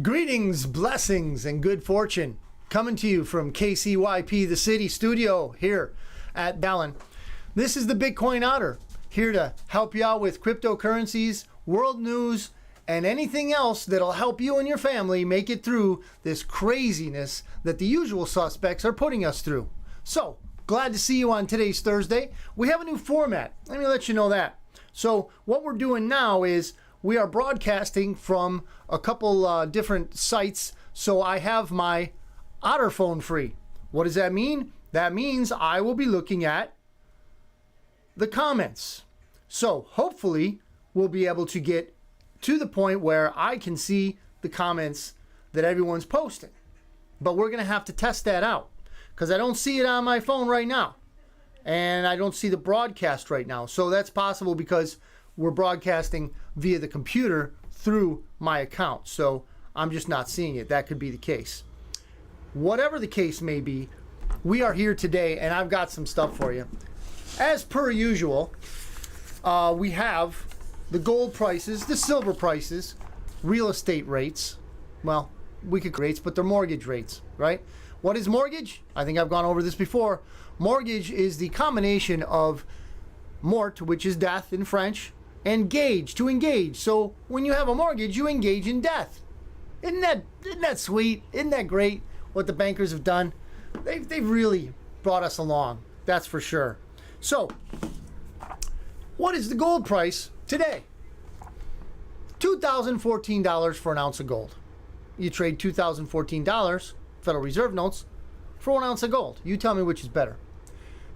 Greetings, blessings, and good fortune coming to you from KCYP, the city studio here at Dallin. This is the Bitcoin Otter, here to help you out with cryptocurrencies, world news, and anything else that'll help you and your family make it through this craziness that the usual suspects are putting us through. So, glad to see you on today's Thursday. We have a new format. Let me let you know that. So, what we're doing now is we are broadcasting from a couple different sites, so I have my Otter phone free. What does that mean? That means I will be looking at the comments. So hopefully we'll be able to get to the point where I can see the comments that everyone's posting. But we're going to have to test that out because I don't see it on my phone right now. And I don't see the broadcast right now. So that's possible because we're broadcasting via the computer through my account. So I'm just not seeing it. That could be the case. Whatever the case may be, we are here today and I've got some stuff for you. As per usual, we have the gold prices, the silver prices, real estate rates. Well, we could rates, but they're mortgage rates, right? What is mortgage? I think I've gone over this before. Mortgage is the combination of mort, which is death in French, and gage, to engage. So when you have a mortgage, you engage in death. Isn't that sweet? Isn't that great what the bankers have done? They've really brought us along, that's for sure. So, what is the gold price today? $2,014 for an ounce of gold. You trade $2,014 Federal Reserve notes for 1 ounce of gold. You tell me which is better.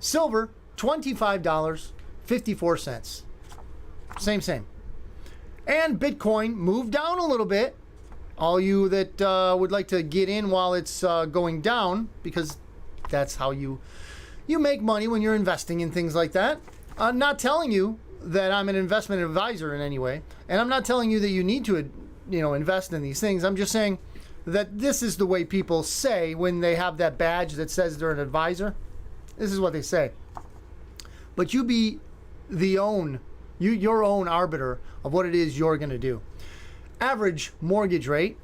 Silver, $25.54. Same. And Bitcoin moved down a little bit. All you that would like to get in while it's going down, because that's how you make money when you're investing in things like that. I'm not telling you that I'm an investment advisor in any way, and I'm not telling you that you need to, invest in these things. I'm just saying that this is the way people say when they have that badge that says they're an advisor. This is what they say. But you be your own arbiter of what it is you're going to do. Average mortgage rate.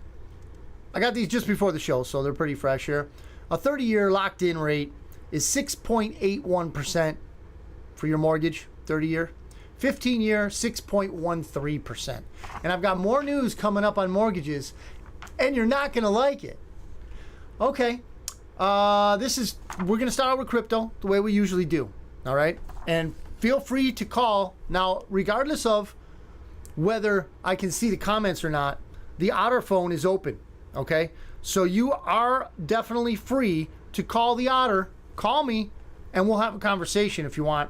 I got these just before the show, so they're pretty fresh here. A 30-year locked-in rate is 6.81% for your mortgage, 30-year. 15-year, 6.13%. And I've got more news coming up on mortgages, and you're not going to like it. Okay. We're going to start out with crypto the way we usually do. All right? And feel free to call. Now, regardless of whether I can see the comments or not, the Otter phone is open. Okay? So you are definitely free to call the Otter. Call me, and we'll have a conversation if you want.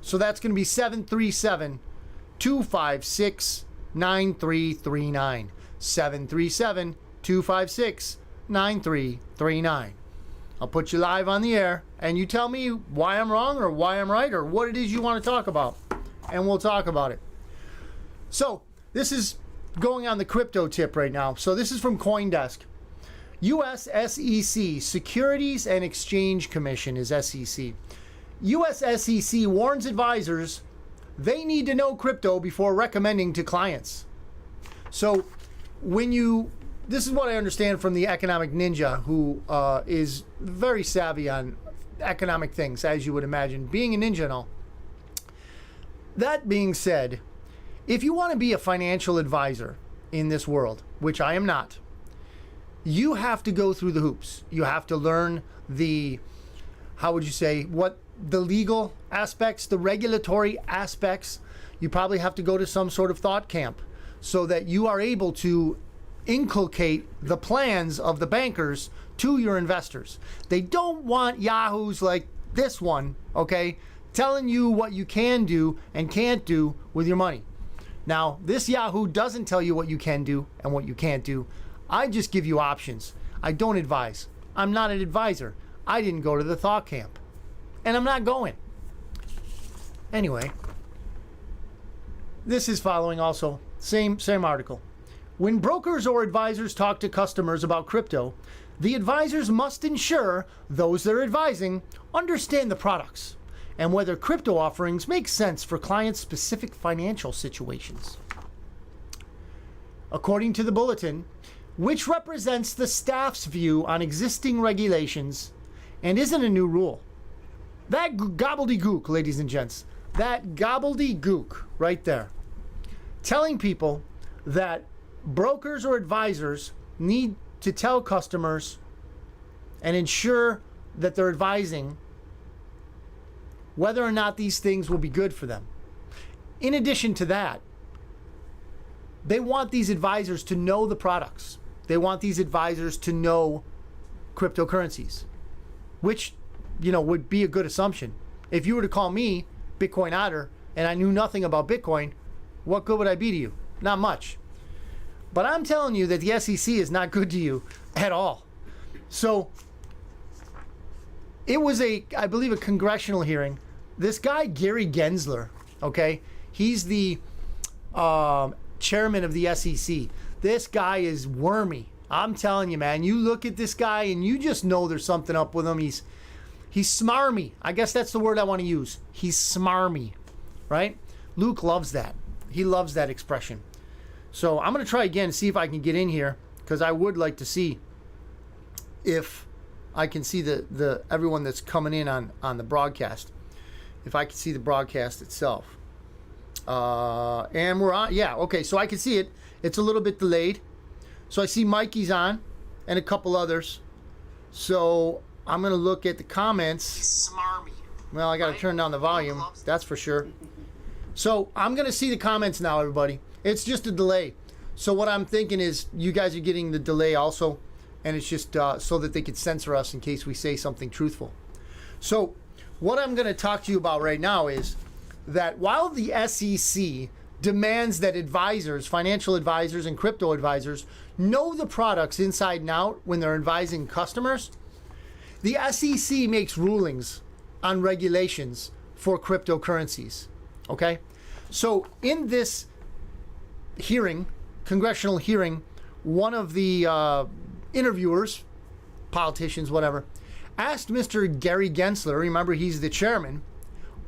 So that's going to be 737-256-9339. 737-256-9339. I'll put you live on the air, and you tell me why I'm wrong or why I'm right or what it is you want to talk about, and we'll talk about it. So this is going on the crypto tip right now. So this is from CoinDesk. U.S. SEC, Securities and Exchange Commission is SEC. U.S. SEC warns advisors they need to know crypto before recommending to clients. So this is what I understand from the economic ninja, who is very savvy on economic things, as you would imagine, being a ninja and all. That being said, if you want to be a financial advisor in this world, which I am not, you have to go through the hoops. You have to learn the legal aspects, the regulatory aspects. You probably have to go to some sort of thought camp so that you are able to inculcate the plans of the bankers to your investors. They don't want yahoos like this one, okay, telling you what you can do and can't do with your money. Now, this Yahoo doesn't tell you what you can do and what you can't do. I just give you options. I don't advise. I'm not an advisor. I didn't go to the thought camp. And I'm not going. Anyway, this is following also. Same article. When brokers or advisors talk to customers about crypto, the advisors must ensure those they're advising understand the products and whether crypto offerings make sense for clients' specific financial situations. According to the bulletin, which represents the staff's view on existing regulations and isn't a new rule. That gobbledygook, ladies and gents, that gobbledygook right there, telling people that brokers or advisors need to tell customers and ensure that they're advising whether or not these things will be good for them. In addition to that, they want these advisors to know the products. They want these advisors to know cryptocurrencies, which, would be a good assumption. If you were to call me Bitcoin Otter and I knew nothing about Bitcoin, what good would I be to you? Not much. But I'm telling you that the SEC is not good to you at all. So it was I believe, a congressional hearing. This guy, Gary Gensler, okay, he's the chairman of the SEC. This guy is wormy. I'm telling you, man, you look at this guy and you just know there's something up with him. He's smarmy. I guess that's the word I want to use. He's smarmy, right? Luke loves that. He loves that expression. So I'm going to try again to see if I can get in here, because I would like to see if I can see the everyone that's coming in on the broadcast. If I can see the broadcast itself. And we're on. Yeah, okay, so I can see it. It's a little bit delayed. So I see Mikey's on and a couple others. So I'm going to look at the comments. He's smarmy. Well, I got to turn down the volume. That's for sure. So I'm going to see the comments now, everybody. It's just a delay. So what I'm thinking is you guys are getting the delay also. And it's just so that they could censor us in case we say something truthful. So what I'm going to talk to you about right now is that while the SEC demands that advisors, financial advisors and crypto advisors, know the products inside and out when they're advising customers, the SEC makes rulings on regulations for cryptocurrencies. Okay? So in this hearing, congressional hearing, one of the interviewers, politicians, whatever, asked Mr. Gary Gensler, remember he's the chairman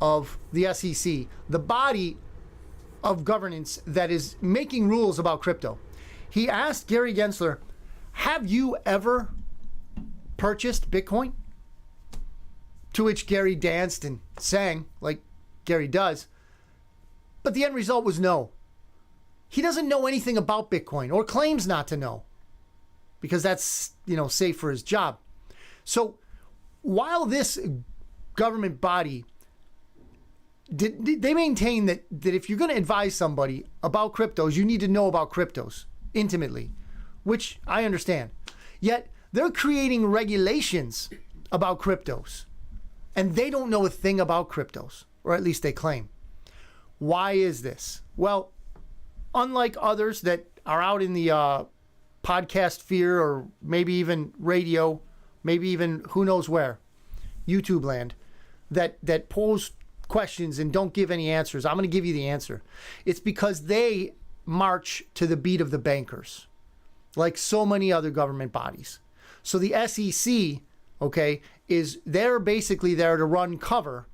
of the SEC, the body of governance that is making rules about crypto. He asked Gary Gensler, have you ever purchased Bitcoin? To which Gary danced and sang like Gary does. But the end result was no. He doesn't know anything about Bitcoin, or claims not to know, because that's, safe for his job. So while this government body, they maintain that if you're going to advise somebody about cryptos, you need to know about cryptos intimately, which I understand. Yet they're creating regulations about cryptos, and they don't know a thing about cryptos, or at least they claim. Why is this? Well, unlike others that are out in the podcast sphere, or maybe even radio, maybe even who knows where, YouTube land, that pose questions and don't give any answers, I'm going to give you the answer. It's because they march to the beat of the bankers, like so many other government bodies. So the SEC, okay, they're basically there to run cover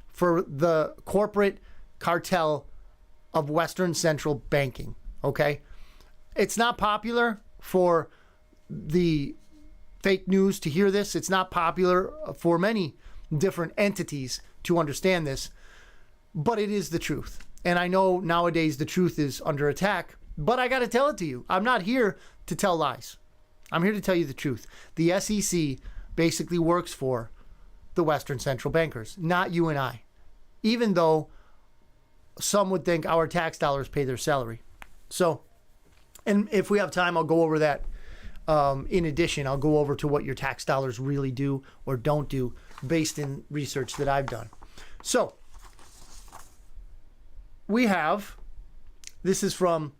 for the corporate cartel of Western central banking, okay? It's not popular for the fake news to hear this. It's not popular for many different entities to understand this, but it is the truth. And I know nowadays the truth is under attack, but I got to tell it to you. I'm not here to tell lies. I'm here to tell you the truth. The SEC basically works for the Western central bankers, not you and I, even though some would think our tax dollars pay their salary. So, and if we have time, I'll go over that. In addition, I'll go over to what your tax dollars really do or don't do based in research that I've done. So, this is from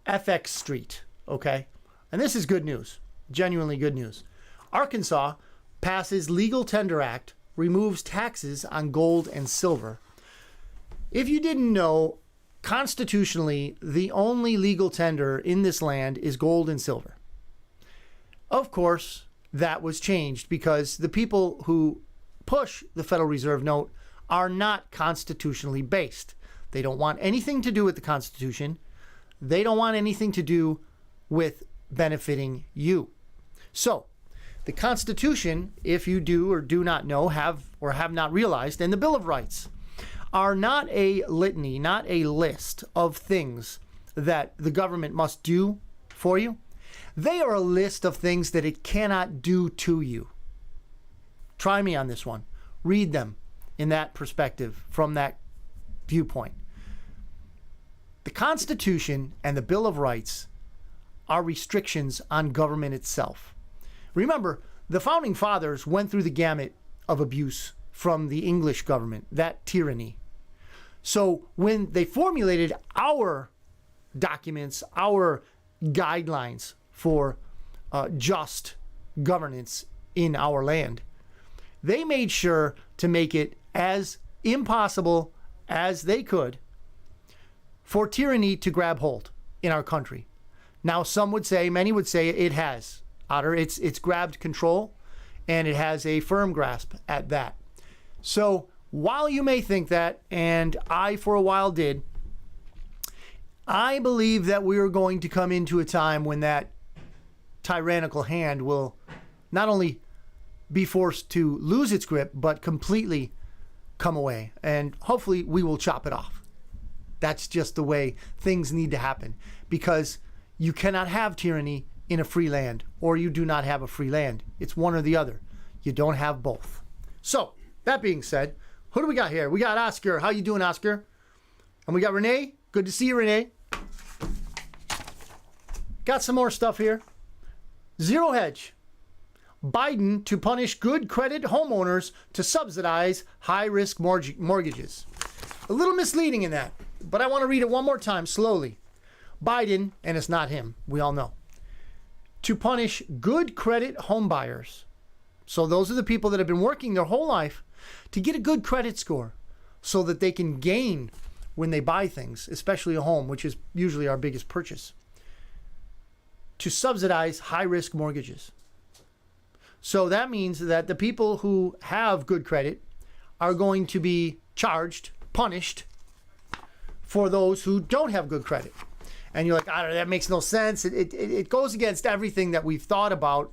FX Street, okay? And this is good news, genuinely good news. Arkansas passes Legal Tender Act, removes taxes on gold and silver. If you didn't know, constitutionally, the only legal tender in this land is gold and silver. Of course, that was changed because the people who push the Federal Reserve note are not constitutionally based. They don't want anything to do with the Constitution. They don't want anything to do with benefiting you. So, the Constitution, if you do or do not know, have or have not realized, and the Bill of Rights are not a litany, not a list of things that the government must do for you. They are a list of things that it cannot do to you. Try me on this one. Read them in that perspective, from that viewpoint. The Constitution and the Bill of Rights are restrictions on government itself. Remember, the Founding Fathers went through the gamut of abuse from the English government, that tyranny. So when they formulated our documents, our guidelines for just governance in our land, they made sure to make it as impossible as they could for tyranny to grab hold in our country. Now, some would say, many would say it has, Otter. It's grabbed control, and it has a firm grasp at that. So while you may think that, and I for a while did, I believe that we are going to come into a time when that tyrannical hand will not only be forced to lose its grip, but completely come away. And hopefully we will chop it off. That's just the way things need to happen, because you cannot have tyranny in a free land, or you do not have a free land. It's one or the other. You don't have both. So, that being said, who do we got here? We got Oscar. How you doing, Oscar? And we got Renee. Good to see you, Renee. Got some more stuff here. Zero Hedge. Biden to punish good credit homeowners to subsidize high-risk mortgages. A little misleading in that, but I want to read it one more time slowly. Biden, and it's not him, we all know, to punish good credit home buyers. So those are the people that have been working their whole life to get a good credit score so that they can gain when they buy things, especially a home, which is usually our biggest purchase, to subsidize high-risk mortgages. So that means that the people who have good credit are going to be charged, punished, for those who don't have good credit. And you're like, I don't know, that makes no sense. It goes against everything that we've thought about,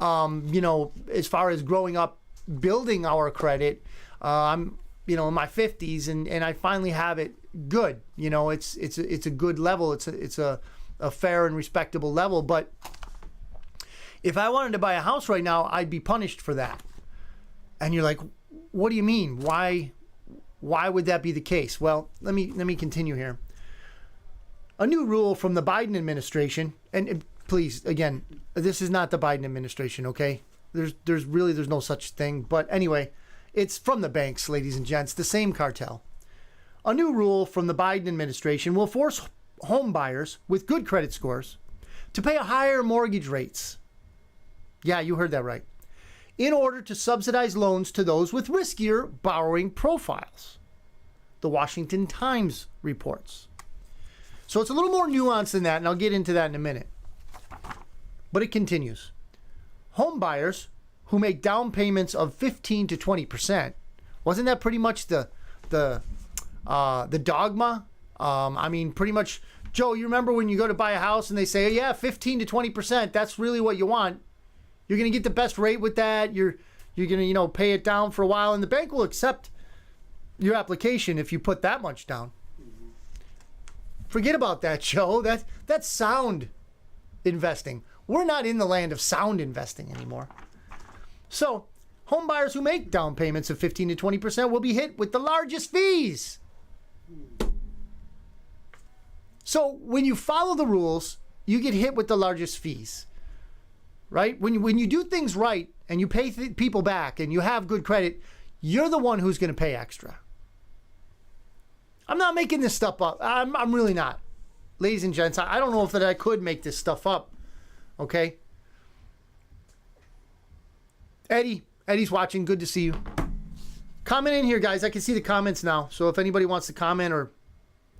as far as growing up, building our credit. I'm, in my 50s, and I finally have it good. It's a good level. It's a fair and respectable level. But if I wanted to buy a house right now, I'd be punished for that. And you're like, what do you mean? Why would that be the case? Well, let me continue here. A new rule from the Biden administration, and please, again, this is not the Biden administration, okay? There's no such thing. But anyway, it's from the banks, ladies and gents, the same cartel. A new rule from the Biden administration will force home buyers with good credit scores to pay higher mortgage rates. Yeah, you heard that right. In order to subsidize loans to those with riskier borrowing profiles. The Washington Times reports. So it's a little more nuanced than that, and I'll get into that in a minute. But it continues. Home buyers who make down payments of 15 to 20%, wasn't that pretty much the dogma? Pretty much, Joe, you remember when you go to buy a house and they say, yeah, 15 to 20%, that's really what you want. You're going to get the best rate with that. You're going to, pay it down for a while, and the bank will accept your application if you put that much down. Forget about that, Joe. That's sound investing. We're not in the land of sound investing anymore. So, home buyers who make down payments of 15 to 20% will be hit with the largest fees. So, when you follow the rules, you get hit with the largest fees. Right? When you do things right and you pay people back and you have good credit, you're the one who's going to pay extra. I'm not making this stuff up. I'm really not. Ladies and gents, I don't know if that I could make this stuff up. Okay? Eddie's watching. Good to see you. Comment in here, guys. I can see the comments now. So if anybody wants to comment or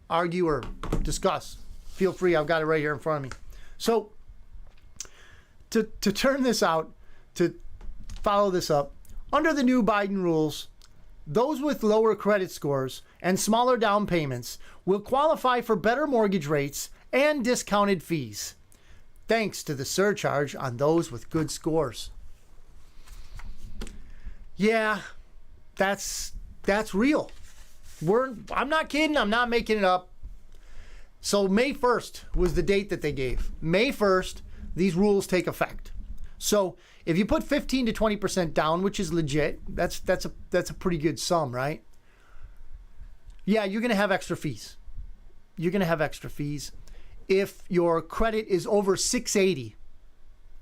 argue or discuss, feel free. I've got it right here in front of me. So, to turn this out, to follow this up, under the new Biden rules, those with lower credit scores and smaller down payments will qualify for better mortgage rates and discounted fees. thanks to the surcharge on those with good scores. Yeah, that's real. I'm not kidding. I'm not making it up. So May 1st was the date that they gave. May 1st, these rules take effect. So if you put 15 to 20% down, which is legit, that's a pretty good sum, right? Yeah, you're going to have extra fees. You're going to have extra fees. If your credit is over 680,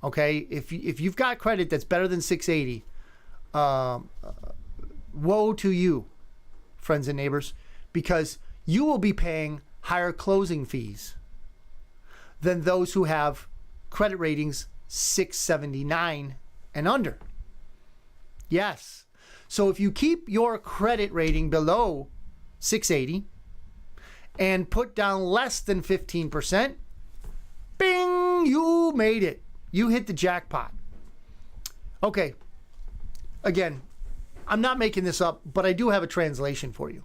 okay, if you've got credit that's better than 680, woe to you, friends and neighbors, because you will be paying higher closing fees than those who have credit ratings 679 and under. Yes. So if you keep your credit rating below 680 and put down less than 15%, bing, you made it. You hit the jackpot. Okay. Again, I'm not making this up, but I do have a translation for you.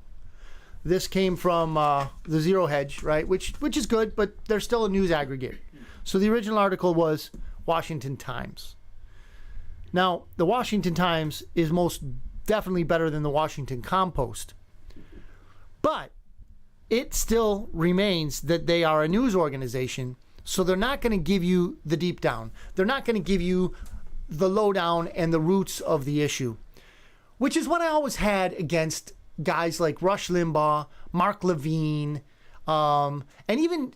This came from the Zero Hedge, right? Which is good, but they're still a news aggregator. So the original article was Washington Times. Now, the Washington Times is most definitely better than the Washington Compost. But it still remains that they are a news organization, so they're not going to give you the deep down. They're not going to give you the lowdown and the roots of the issue, which is what I always had against guys like Rush Limbaugh, Mark Levine, and even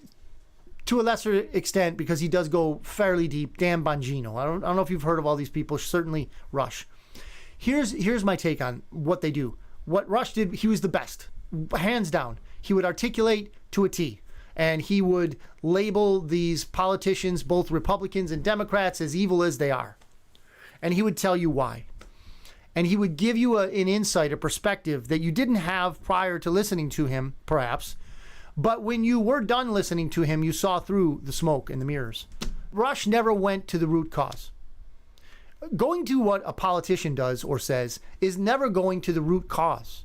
to a lesser extent, because he does go fairly deep, Dan Bongino. I don't know if you've heard of all these people, certainly Rush. Here's my take on what they do. What Rush did, he was the best, hands down. He would articulate to a T, and he would label these politicians, both Republicans and Democrats, as evil as they are. And he would tell you why. And he would give you an insight, a perspective that you didn't have prior to listening to him, perhaps. But when you were done listening to him, you saw through the smoke and the mirrors. Rush never went to the root cause. Going to what a politician does or says is never going to the root cause.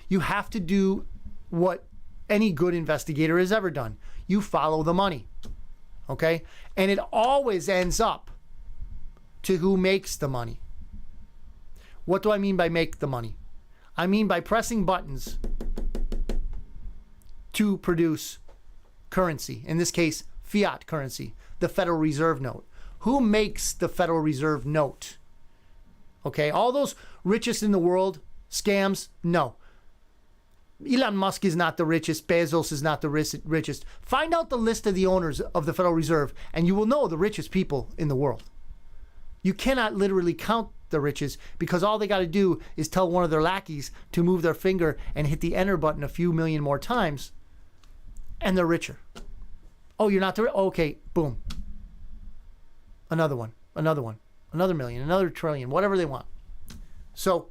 You have to do what any good investigator has ever done. You follow the money. Okay? And it always ends up to who makes the money. What do I mean by make the money? I mean by pressing buttons to produce currency. In this case, fiat currency, the Federal Reserve note. Who makes the Federal Reserve note? Okay, all those richest in the world, scams, no. Elon Musk is not the richest. Bezos is not the richest. Find out the list of the owners of the Federal Reserve, and you will know the richest people in the world. You cannot literally count the riches, because all they got to do is tell one of their lackeys to move their finger and hit the enter button a few million more times, and they're richer. Oh, you're not the okay, boom. Another one, another million, another trillion, whatever they want. So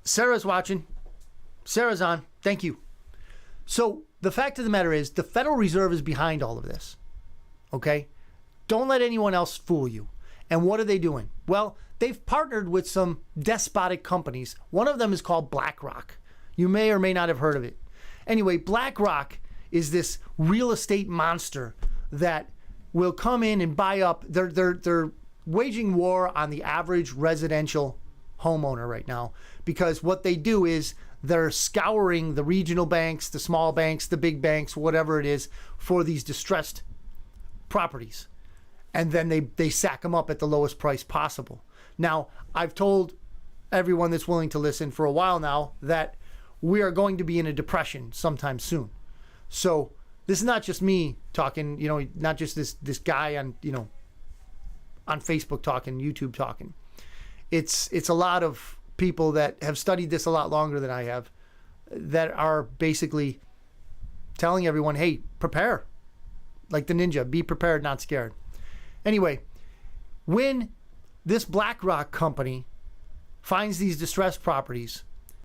Sarah's watching. Sarah's on. Thank you. So the fact of the matter is, the Federal Reserve is behind all of this. Okay? Don't let anyone else fool you. And what are they doing? Well, they've partnered with some despotic companies. One of them is called BlackRock. You may or may not have heard of it. Anyway, BlackRock is this real estate monster that will come in and buy up. They're waging war on the average residential homeowner right now, because what they do is they're scouring the regional banks, the small banks, the big banks, whatever it is, for these distressed properties. And then they sack them up at the lowest price possible. Now, I've told everyone that's willing to listen for a while now that we are going to be in a depression sometime soon. So this is not just me talking, not just this guy on, on Facebook talking, YouTube talking. It's a lot of people that have studied this a lot longer than I have, that are basically telling everyone, hey, prepare. Like the ninja, be prepared, not scared. Anyway, when this BlackRock company finds these distressed properties,